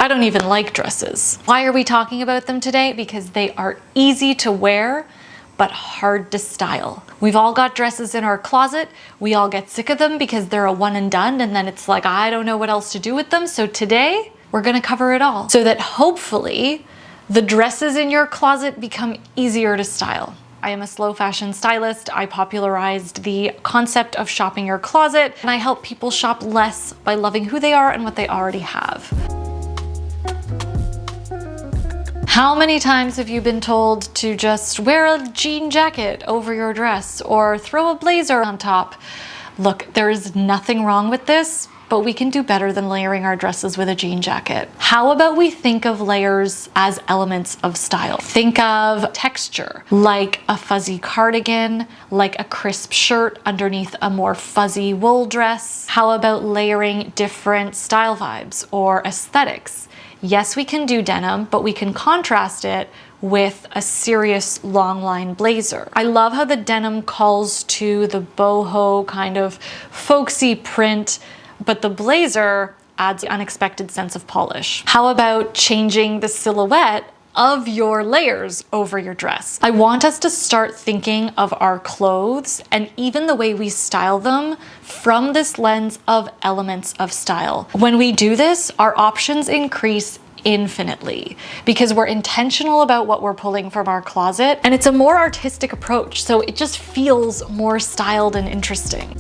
I don't even like dresses. Why are we talking about them today? Because they are easy to wear, but hard to style. We've all got dresses in our closet. We all get sick of them because they're a one and done, and then it's like, I don't know what else to do with them. So today, we're gonna cover it all so that hopefully the dresses in your closet become easier to style. I am a slow fashion stylist. I popularized the concept of shopping your closet, and I help people shop less by loving who they are and what they already have. How many times have you been told to just wear a jean jacket over your dress or throw a blazer on top? Look, there is nothing wrong with this, but we can do better than layering our dresses with a jean jacket. How about we think of layers as elements of style? Think of texture, like a fuzzy cardigan, like a crisp shirt underneath a more fuzzy wool dress. How about layering different style vibes or aesthetics? Yes, we can do denim, but we can contrast it with a serious long line blazer. I love how the denim calls to the boho kind of folksy print, but the blazer adds an unexpected sense of polish. How about changing the silhouette of your layers over your dress? I want us to start thinking of our clothes and even the way we style them from this lens of elements of style. When we do this, our options increase infinitely because we're intentional about what we're pulling from our closet, and it's a more artistic approach, so it just feels more styled and interesting.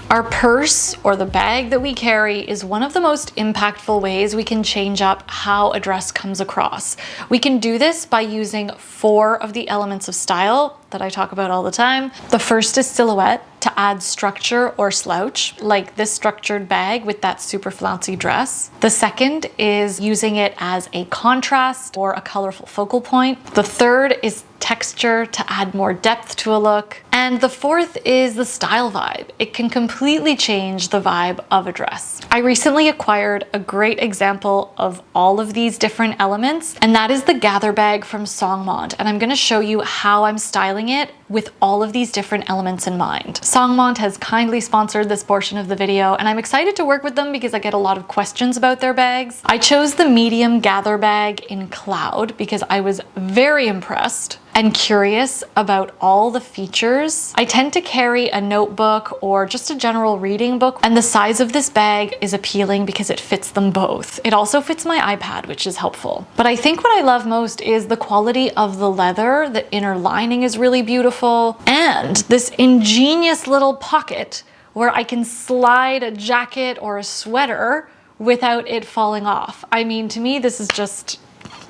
Our purse or the bag that we carry is one of the most impactful ways we can change up how a dress comes across. We can do this by using 4 of the elements of style that I talk about all the time. The first is silhouette, to add structure or slouch, like this structured bag with that super flouncy dress. The second is using it as a contrast or a colorful focal point. The third is texture to add more depth to a look. And the fourth is the style vibe. It can completely change the vibe of a dress. I recently acquired a great example of all of these different elements, and that is the Gather bag from Songmont. And I'm gonna show you how I'm styling it with all of these different elements in mind. Songmont has kindly sponsored this portion of the video, and I'm excited to work with them because I get a lot of questions about their bags. I chose the medium Gather bag in Cloud because I was very impressed and curious about all the features. I tend to carry a notebook or just a general reading book, and the size of this bag is appealing because it fits them both. It also fits my iPad, which is helpful. But I think what I love most is the quality of the leather. The inner lining is really beautiful, and this ingenious little pocket where I can slide a jacket or a sweater without it falling off. I mean, to me, this is just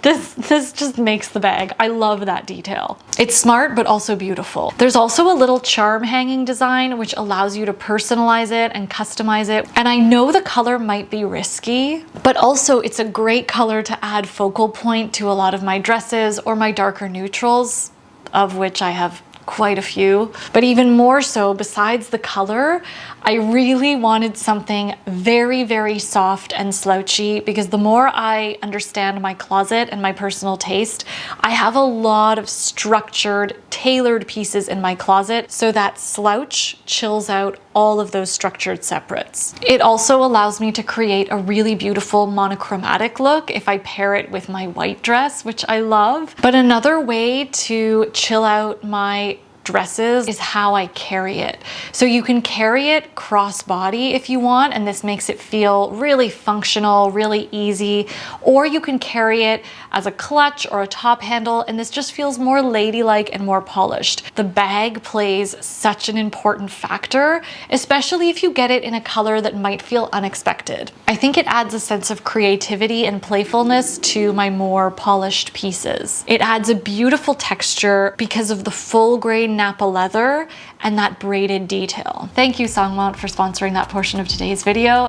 This just makes the bag. I love that detail. It's smart, but also beautiful. There's also a little charm hanging design, which allows you to personalize it and customize it. And I know the color might be risky, but also it's a great color to add focal point to a lot of my dresses or my darker neutrals, of which I have quite a few. But even more so, besides the color, I really wanted something very, very soft and slouchy, because the more I understand my closet and my personal taste, I have a lot of structured, tailored pieces in my closet, so that slouch chills out all of those structured separates. It also allows me to create a really beautiful monochromatic look if I pair it with my white dress, which I love. But another way to chill out my dresses is how I carry it. So you can carry it cross-body if you want, and this makes it feel really functional, really easy, or you can carry it as a clutch or a top handle, and this just feels more ladylike and more polished. The bag plays such an important factor, especially if you get it in a color that might feel unexpected. I think it adds a sense of creativity and playfulness to my more polished pieces. It adds a beautiful texture because of the full grain Napa leather and that braided detail. Thank you, Songmont, for sponsoring that portion of today's video.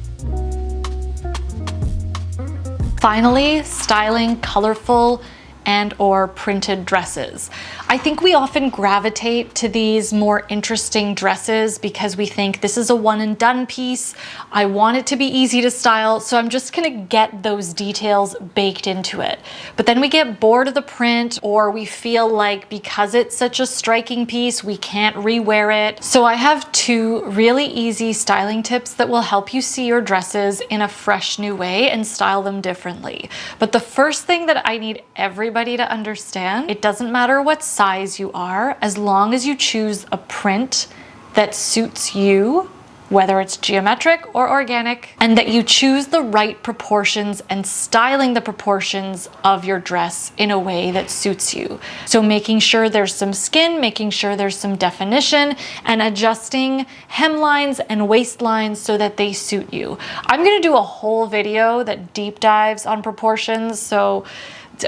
Finally, styling colorful, and or printed dresses. I think we often gravitate to these more interesting dresses because we think this is a one and done piece. I want it to be easy to style, so I'm just gonna get those details baked into it. But then we get bored of the print, or we feel like because it's such a striking piece, we can't rewear it. So I have two really easy styling tips that will help you see your dresses in a fresh new way and style them differently. But the first thing that I need everybody to understand, it doesn't matter what size you are, as long as you choose a print that suits you, whether it's geometric or organic, and that you choose the right proportions and styling the proportions of your dress in a way that suits you. So making sure there's some skin, making sure there's some definition, and adjusting hemlines and waistlines so that they suit you. I'm gonna do a whole video that deep dives on proportions, so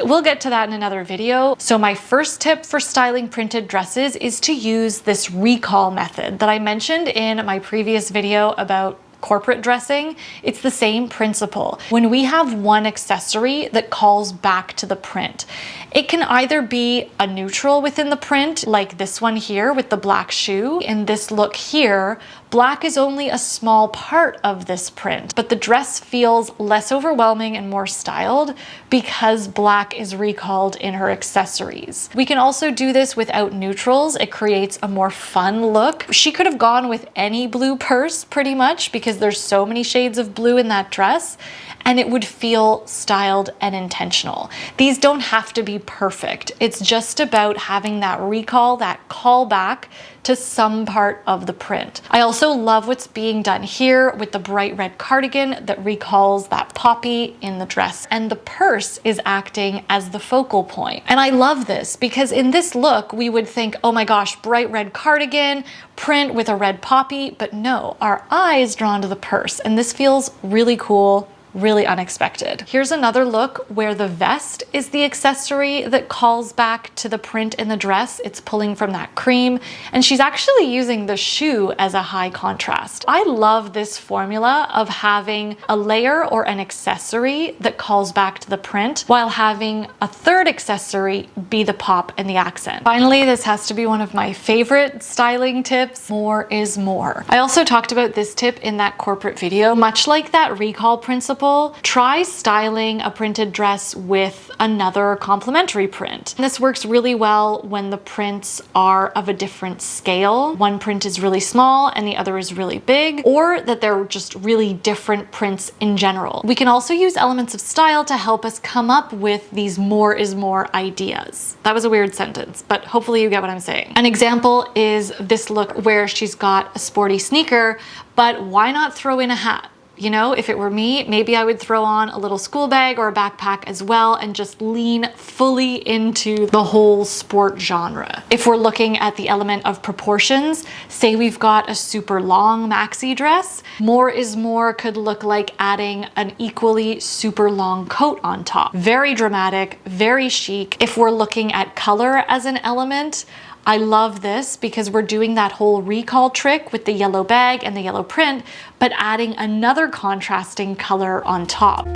we'll get to that in another video. So my first tip for styling printed dresses is to use this recall method that I mentioned in my previous video about corporate dressing. It's the same principle. When we have one accessory that calls back to the print, it can either be a neutral within the print, like this one here with the black shoe. In this look here, black is only a small part of this print, but the dress feels less overwhelming and more styled because black is recalled in her accessories. We can also do this without neutrals. It creates a more fun look. She could have gone with any blue purse pretty much because there's so many shades of blue in that dress, and it would feel styled and intentional. These don't have to be perfect. It's just about having that recall, that callback to some part of the print. I also love what's being done here with the bright red cardigan that recalls that poppy in the dress, and the purse is acting as the focal point. And I love this because in this look, we would think, oh my gosh, bright red cardigan, print with a red poppy, but no, our eye is drawn to the purse, and this feels really cool, really unexpected. Here's another look where the vest is the accessory that calls back to the print in the dress. It's pulling from that cream, and she's actually using the shoe as a high contrast. I love this formula of having a layer or an accessory that calls back to the print while having a third accessory be the pop and the accent. Finally, this has to be one of my favorite styling tips: more is more. I also talked about this tip in that corporate video. Much like that recall principle, try styling a printed dress with another complementary print. This works really well when the prints are of a different scale. One print is really small and the other is really big, or that they're just really different prints in general. We can also use elements of style to help us come up with these more is more ideas. That was a weird sentence, but hopefully you get what I'm saying. An example is this look where she's got a sporty sneaker, but why not throw in a hat? You know, if it were me, maybe I would throw on a little school bag or a backpack as well and just lean fully into the whole sport genre. If we're looking at the element of proportions, say we've got a super long maxi dress, more is more could look like adding an equally super long coat on top. Very dramatic, very chic. If we're looking at color as an element, I love this because we're doing that whole recall trick with the yellow bag and the yellow print, but adding another contrasting color on top.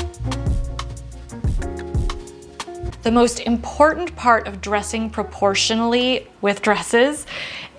The most important part of dressing proportionally with dresses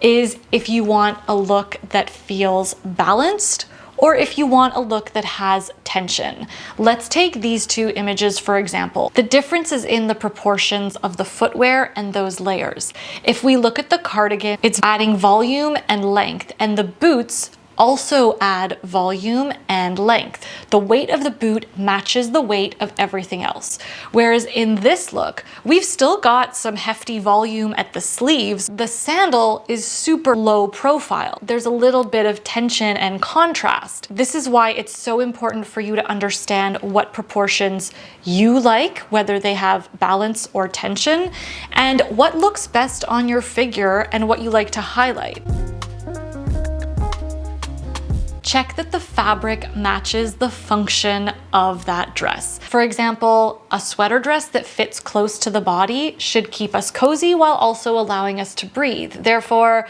is if you want a look that feels balanced, or if you want a look that has tension. Let's take these two images for example. The difference is in the proportions of the footwear and those layers. If we look at the cardigan, it's adding volume and length, and the boots also add volume and length. The weight of the boot matches the weight of everything else. Whereas in this look, we've still got some hefty volume at the sleeves. The sandal is super low profile. There's a little bit of tension and contrast. This is why it's so important for you to understand what proportions you like, whether they have balance or tension, and what looks best on your figure and what you like to highlight. Check that the fabric matches the function of that dress. For example, a sweater dress that fits close to the body should keep us cozy while also allowing us to breathe. Therefore,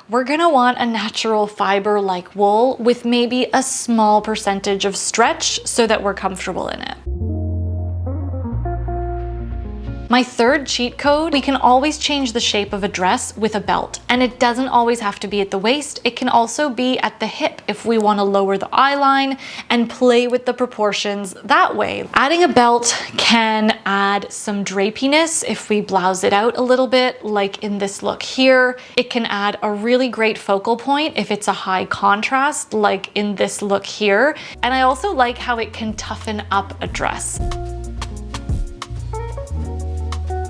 we're gonna want a natural fiber like wool with maybe a small percentage of stretch so that we're comfortable in it. My third cheat code, we can always change the shape of a dress with a belt. And it doesn't always have to be at the waist. It can also be at the hip if we want to lower the eye line and play with the proportions that way. Adding a belt can add some drapiness if we blouse it out a little bit, like in this look here. It can add a really great focal point if it's a high contrast, like in this look here. And I also like how it can toughen up a dress.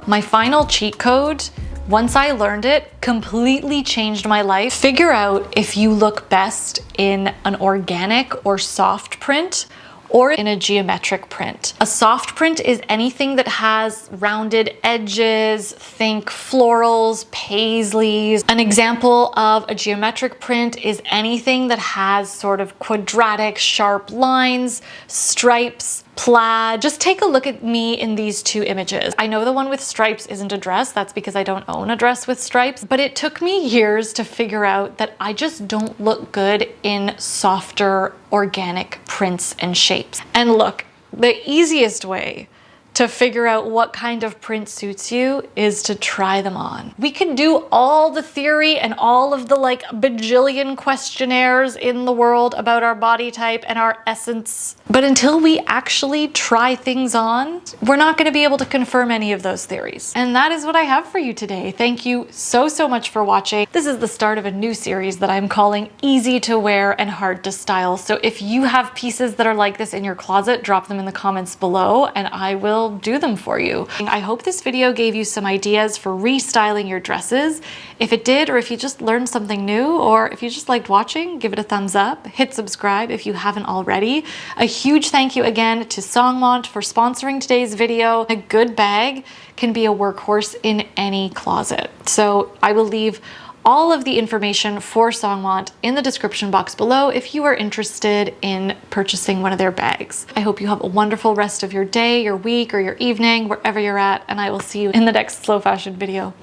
My final cheat code, once I learned it, completely changed my life. Figure out if you look best in an organic or soft print or in a geometric print. A soft print is anything that has rounded edges, think florals, paisleys. An example of a geometric print is anything that has sort of quadratic, sharp lines, stripes, plaid. Just take a look at me in these two images. I know the one with stripes isn't a dress. That's because I don't own a dress with stripes, but it took me years to figure out that I just don't look good in softer, organic prints and shapes. And look, the easiest way to figure out what kind of print suits you is to try them on. We can do all the theory and all of the like bajillion questionnaires in the world about our body type and our essence, but until we actually try things on, we're not gonna be able to confirm any of those theories. And that is what I have for you today. Thank you so much for watching. This is the start of a new series that I'm calling Easy to Wear and Hard to Style. So if you have pieces that are like this in your closet, drop them in the comments below and I will do them for you. I hope this video gave you some ideas for restyling your dresses. If it did, or if you just learned something new, or if you just liked watching, give it a thumbs up, hit subscribe if you haven't already. A huge thank you again to Songmont for sponsoring today's video. A good bag can be a workhorse in any closet. So I will leave all of the information for Songmont in the description box below if you are interested in purchasing one of their bags. I hope you have a wonderful rest of your day, your week, or your evening, wherever you're at, and I will see you in the next slow fashion video.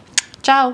Ciao!